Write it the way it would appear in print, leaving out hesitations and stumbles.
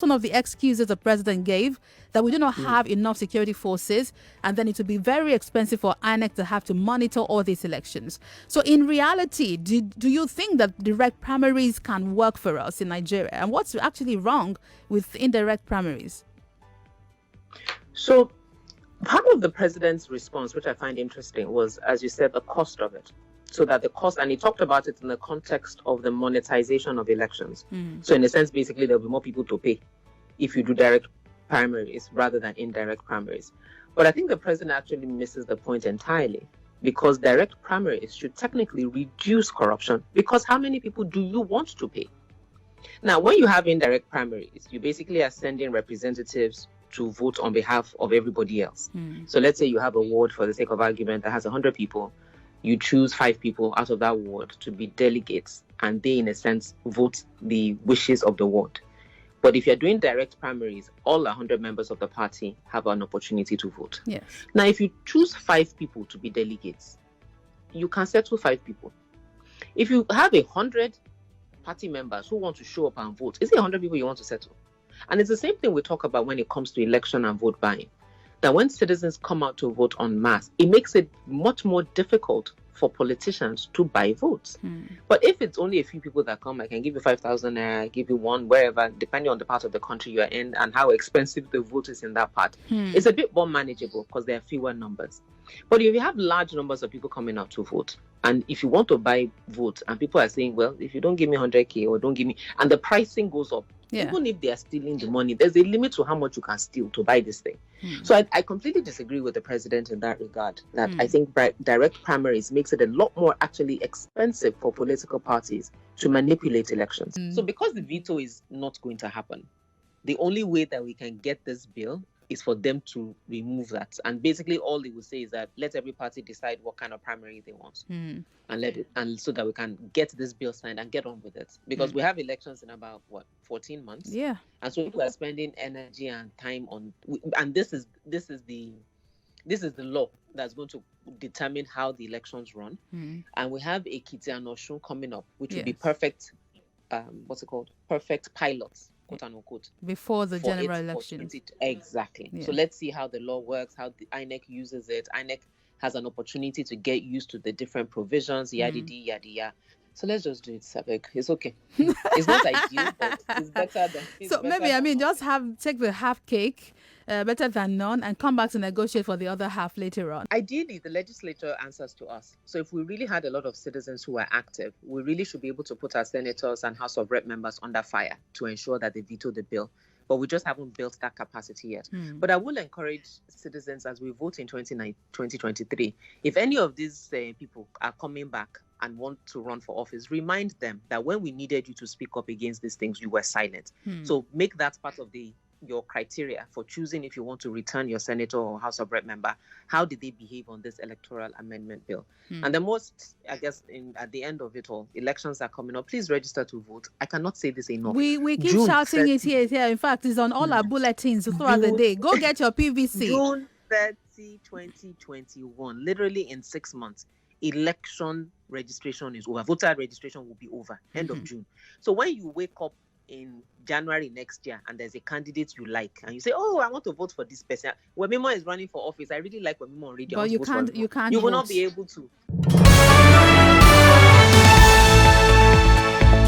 one of the excuses the president gave, that we do not have enough security forces, and then it would be very expensive for INEC to have to monitor all these elections. So in reality, do you think that direct primaries can work for us in Nigeria? And what's actually wrong with indirect primaries? So part of the president's response, which I find interesting, was, as you said, the cost of it. So that the cost, and he talked about it in the context of the monetization of elections. So in a sense, basically, there'll be more people to pay if you do direct primaries rather than indirect primaries. But I think the president actually misses the point entirely, because direct primaries should technically reduce corruption, because how many people do you want to pay? Now, when you have indirect primaries, you basically are sending representatives to vote on behalf of everybody else. So let's say you have a ward, for the sake of argument, that has 100 people. You choose 5 people out of that ward to be delegates, and they, in a sense, vote the wishes of the ward. But if you're doing direct primaries, all 100 members of the party have an opportunity to vote. Yes. Now, if you choose 5 people to be delegates, you can settle 5 people. If you have 100 party members who want to show up and vote, is it 100 people you want to settle? And it's the same thing we talk about when it comes to election and vote buying. That when citizens come out to vote en masse, it makes it much more difficult for politicians to buy votes. But if it's only a few people that come, I can give you 5,000 naira, I give you one, wherever, depending on the part of the country you're in and how expensive the vote is in that part. It's a bit more manageable because there are fewer numbers. But if you have large numbers of people coming out to vote, and if you want to buy votes, and people are saying, well, if you don't give me 100K or don't give me, and the pricing goes up, even if they are stealing the money, there's a limit to how much you can steal to buy this thing. So I completely disagree with the president in that regard, that I think direct primaries makes it a lot more actually expensive for political parties to manipulate elections. So because the veto is not going to happen, the only way that we can get this bill is for them to remove that. And basically all they will say is that let every party decide what kind of primary they want and let it, and so that we can get this bill signed and get on with it. Because we have elections in about 14 months. Yeah. And so people are spending energy and time on, and this is the law that's going to determine how the elections run. And we have Ekiti and Osun coming up, which will be perfect, perfect pilots, quote unquote, before the general election. Exactly. Yeah. So let's see how the law works, how the INEC uses it. INEC has an opportunity to get used to the different provisions, yada yada. So let's just do it, Sabek. It's okay. It's not ideal, but it's better than. So maybe just take the half cake, better than none, and come back to negotiate for the other half later on. Ideally, the legislature answers to us. So if we really had a lot of citizens who are active, we really should be able to put our senators and House of Rep members under fire to ensure that they veto the bill. But we just haven't built that capacity yet. But I will encourage citizens as we vote in 2023, if any of these people are coming back and want to run for office, remind them that when we needed you to speak up against these things, you were silent. So make that part of your criteria for choosing if you want to return your senator or House of Rep member. How did they behave on this electoral amendment bill? And the most, I guess, at the end of it all, elections are coming up. Please register to vote. I cannot say this enough. We keep shouting it here. In fact, it's on all our bulletins throughout the day. Go get your PVC. June 30, 2021, literally in 6 months. Election registration is over. Voter registration will be over end of June. So when you wake up in January next year and there's a candidate you like and you say, oh, I want to vote for this person, Wemimo is running for office, I really like Wemimo already, but you will not be able to.